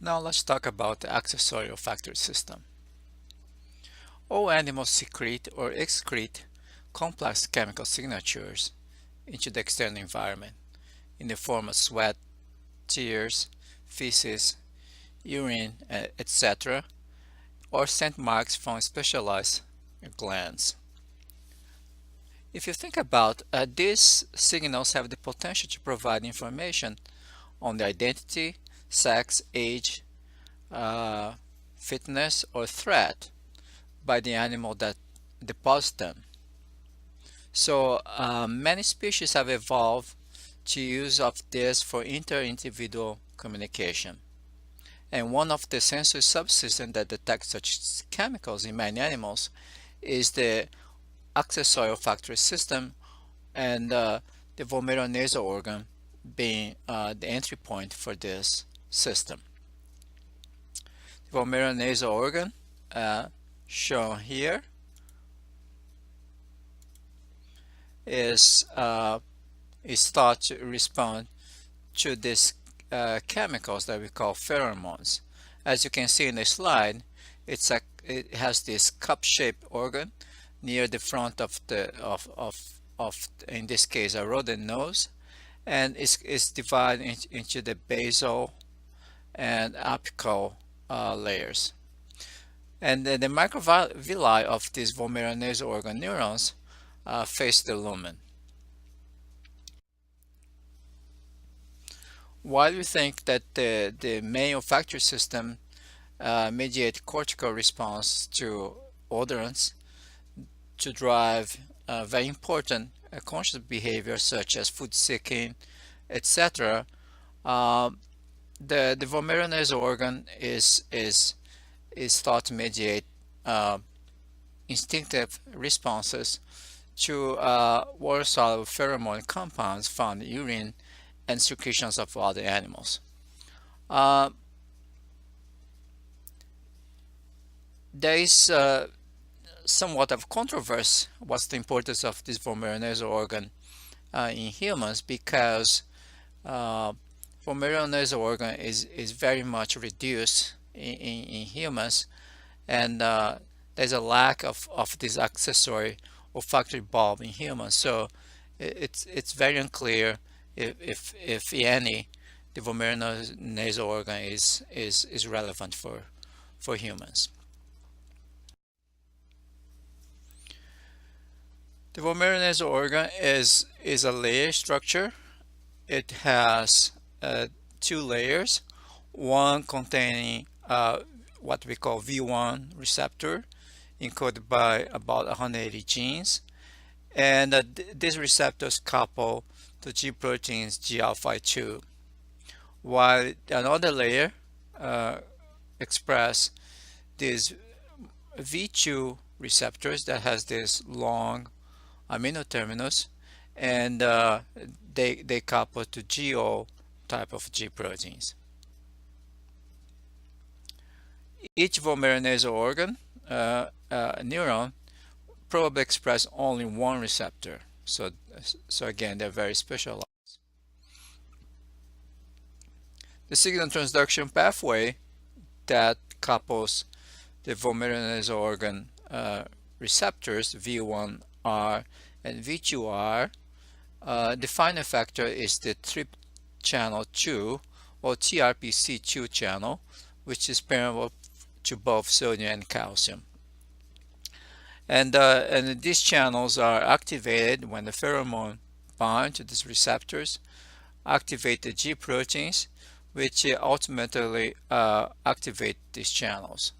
Now let's talk about the accessorial factor system. All animals secrete or excrete complex chemical signatures into the external environment in the form of sweat, tears, feces, urine, etc., or scent marks from specialized glands. If you think about these signals have the potential to provide information on the identity, sex, age, uh, fitness, or threat by the animal that deposits them. So many species have evolved to use of this for inter-individual communication. And one of the sensory subsystems that detects such chemicals in many animals is the accessorial olfactory system, and the vomeronasal organ being the entry point for this system. The vomeronasal organ, shown here, is thought to respond to these chemicals that we call pheromones. As you can see in the slide, it has this cup-shaped organ near the front of the in this case a rodent nose, and it's divided into the basal and apical layers. And the microvilli of these vomeronasal organ neurons face the lumen. While we think that the main olfactory system mediate cortical response to odorants to drive very important conscious behavior such as food seeking, etc., the vomeronasal organ is thought to mediate instinctive responses to water-soluble pheromone compounds found in urine and secretions of other animals. There is somewhat of controversy what's the importance of this vomeronasal organ in humans, because vomeronasal organ is very much reduced in humans, and there's a lack of this accessory olfactory bulb in humans. So it's very unclear if any the vomeronasal organ is relevant for humans. The vomeronasal organ is a layer structure. It has two layers, one containing what we call V1 receptor encoded by about 180 genes, and these receptors couple to G proteins G alpha 2, while another layer express these V2 receptors that has this long amino terminus, and they couple to GO type of G proteins. Each vomeronasal organ neuron probably express only one receptor. So again, they're very specialized. The signal transduction pathway that couples the vomeronasal organ receptors V1R and V2R, defining factor is the trip channel 2 or TRPC2 channel, which is permeable to both sodium and calcium. And these channels are activated when the pheromone binds to these receptors, activate the G proteins, which ultimately activate these channels.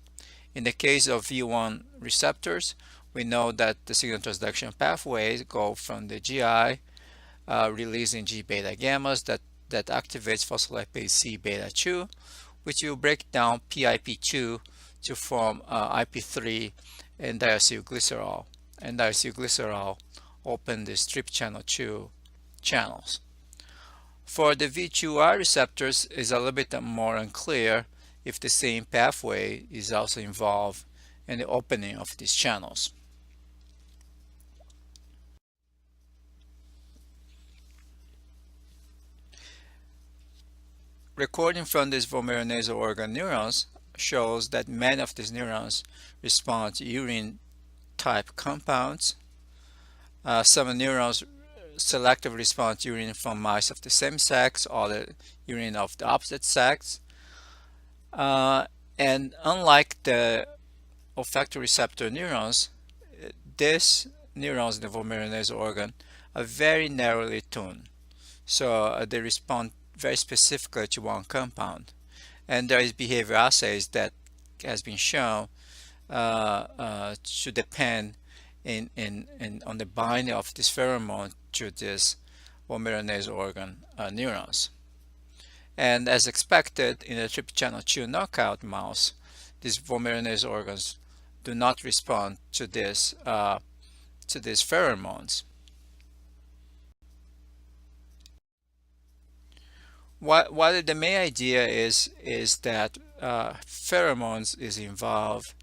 In the case of V1 receptors, we know that the signal transduction pathways go from the GI, releasing G beta gammas that activates phospholipase C beta 2, which will break down PIP2 to form IP3 and diacylglycerol. And diacylglycerol open the strip channel 2 channels. For the V2R receptors, is a little bit more unclear if the same pathway is also involved in the opening of these channels. recording from these vomeronasal organ neurons shows that many of these neurons respond to urine type compounds. Some neurons selectively respond to urine from mice of the same sex or the urine of the opposite sex. And unlike the olfactory receptor neurons, these neurons in the vomeronasal organ are very narrowly tuned. So they respond very specifically to one compound. And there is behavior assays that has been shown to depend on the binding of this pheromone to this vomeronasal organ neurons. And as expected in a trip channel 2 knockout mouse, these vomeronasal organs do not respond to these pheromones. What the main idea is that pheromones is involved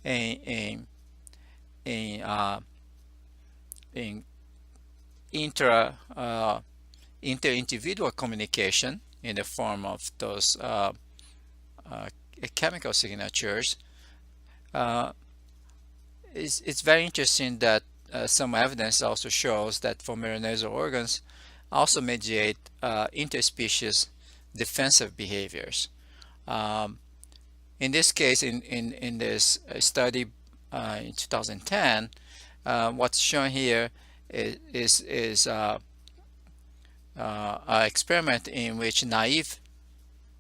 in inter-individual communication in the form of those chemical signatures. It's very interesting that some evidence also shows that vomeronasal organs also mediate interspecies defensive behaviors. In this case, in this study in 2010, what's shown here is an experiment in which naive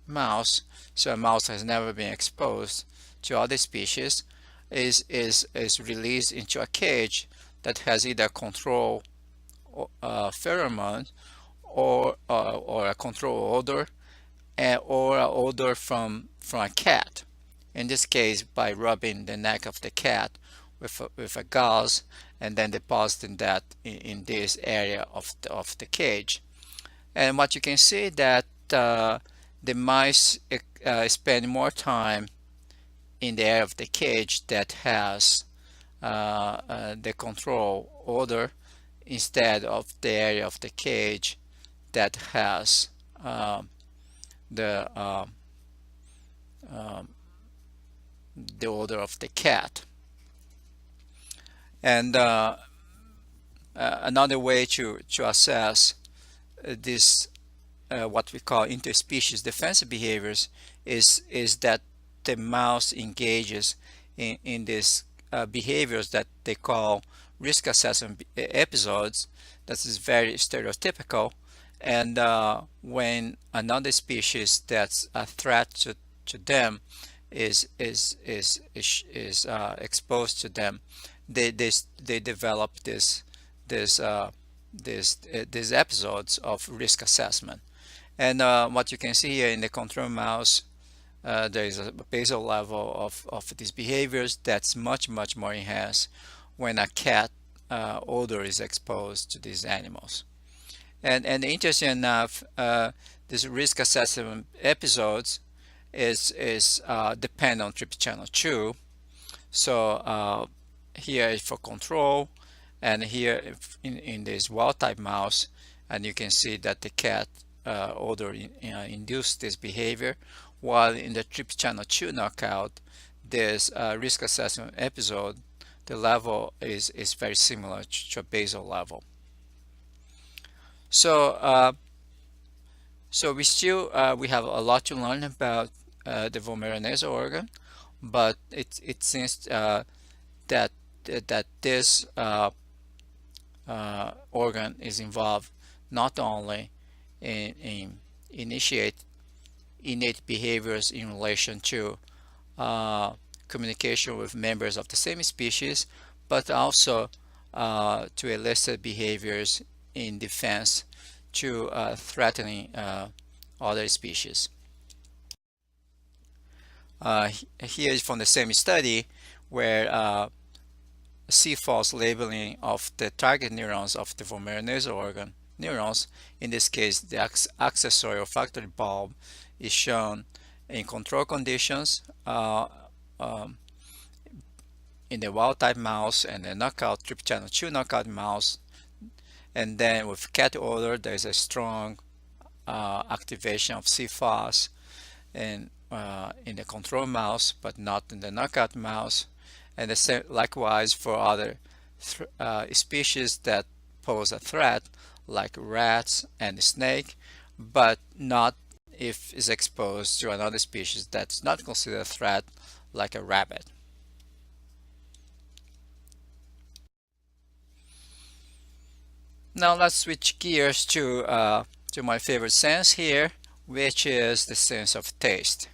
mouse, so a mouse has never been exposed to other species, is released into a cage that has either control pheromone or a control odor or an odor from a cat. In this case, by rubbing the neck of the cat with a gauze and then depositing that in this area of the cage. And what you can see that the mice spend more time in the area of the cage that has the control odor instead of the area of the cage that has the odor of the cat. And another way to assess this what we call interspecies defensive behaviors is that the mouse engages in these behaviors that they call risk assessment episodes. That is very stereotypical, and when another species that's a threat to them is exposed to them, they develop these episodes of risk assessment. And what you can see here in the control mouse, there is a basal level of these behaviors that's much more enhanced when a cat odor is exposed to these animals. And interesting enough, these risk assessment episodes is depend on trip channel 2. So here is for control, and here in this wild type mouse, and you can see that the cat odor induced this behavior, while in the trip channel 2 knockout, this risk assessment episode, the level is very similar to a basal level. So we still we have a lot to learn about the vomeronasal organ, but it seems that this organ is involved not only in innate behaviors in relation to communication with members of the same species, but also to elicit behaviors in defense to threatening other species. Here is from the same study where false labeling of the target neurons of the vomeronasal organ neurons, in this case the accessory olfactory bulb, is shown in control conditions in the wild type mouse and the knockout trip channel 2 knockout mouse, and then with cat odor there is a strong activation of CFOS in the control mouse, but not in the knockout mouse. And the same likewise for other species that pose a threat, like rats and snake, but not if is exposed to another species that's not considered a threat, like a rabbit. Now let's switch gears to my favorite sense here, which is the sense of taste.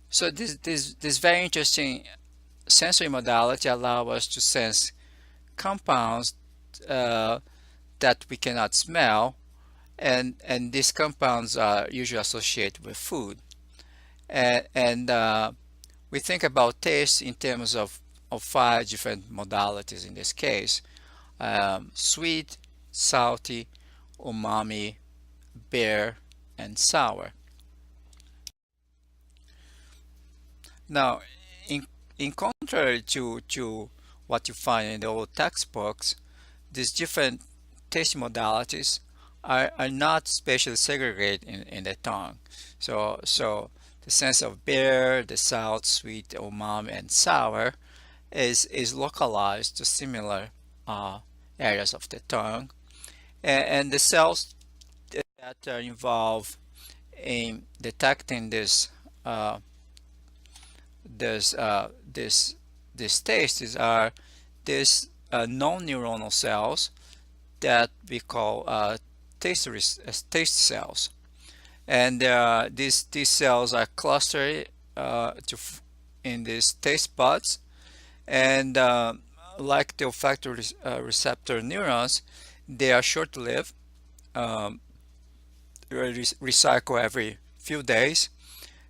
So this very interesting sensory modality allows us to sense compounds uh, that we cannot smell, and these compounds are usually associated with food. And we think about taste in terms of five different modalities in this case: sweet, salty, umami, bitter, and sour. Now, in contrary to what you find in the old textbooks, these different taste modalities are not spatially segregated in the tongue. So the sense of bitter, the salt, sweet, umami, and sour is localized to similar uh, areas of the tongue, and the cells that are involved in detecting uh, this uh, this these tastes are these non-neuronal cells that we call taste cells, and these cells are clustered in these taste buds, and like the olfactory receptor neurons, they are short-lived, um, recycle every few days,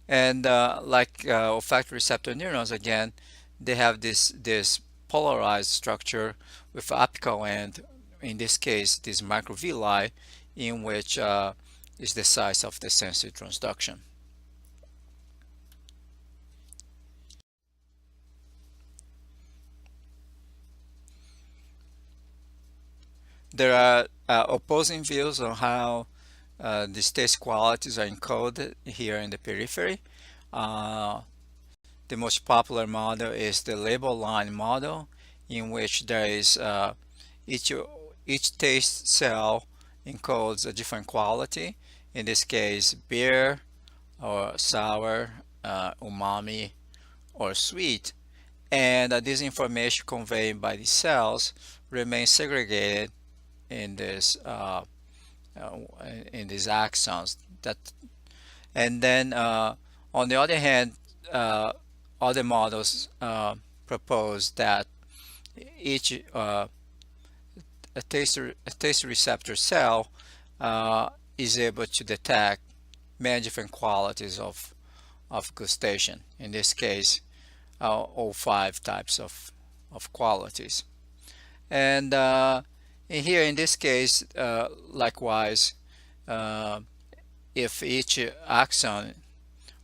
and like olfactory receptor neurons again, they have this polarized structure with apical end, in this case this microvilli, in which is the size of the sensory transduction. There are opposing views on how these taste qualities are encoded here in the periphery. Uh, the most popular model is the label line model, in which there is each each taste cell encodes a different quality. In this case, bitter or sour, umami, or sweet. And this information conveyed by the cells remains segregated in this uh, in these axons. That and then on the other hand, uh, other models propose that each a taste receptor cell is able to detect many different qualities of gustation. In this case, all five types of qualities. And here in this case, likewise, uh, if each axon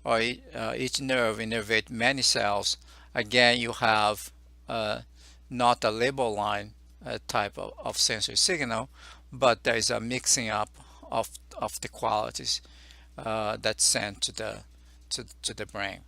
or each nerve innervate many cells, again you have not a label line type of sensory signal, but there is a mixing up of the qualities that's sent to the brain.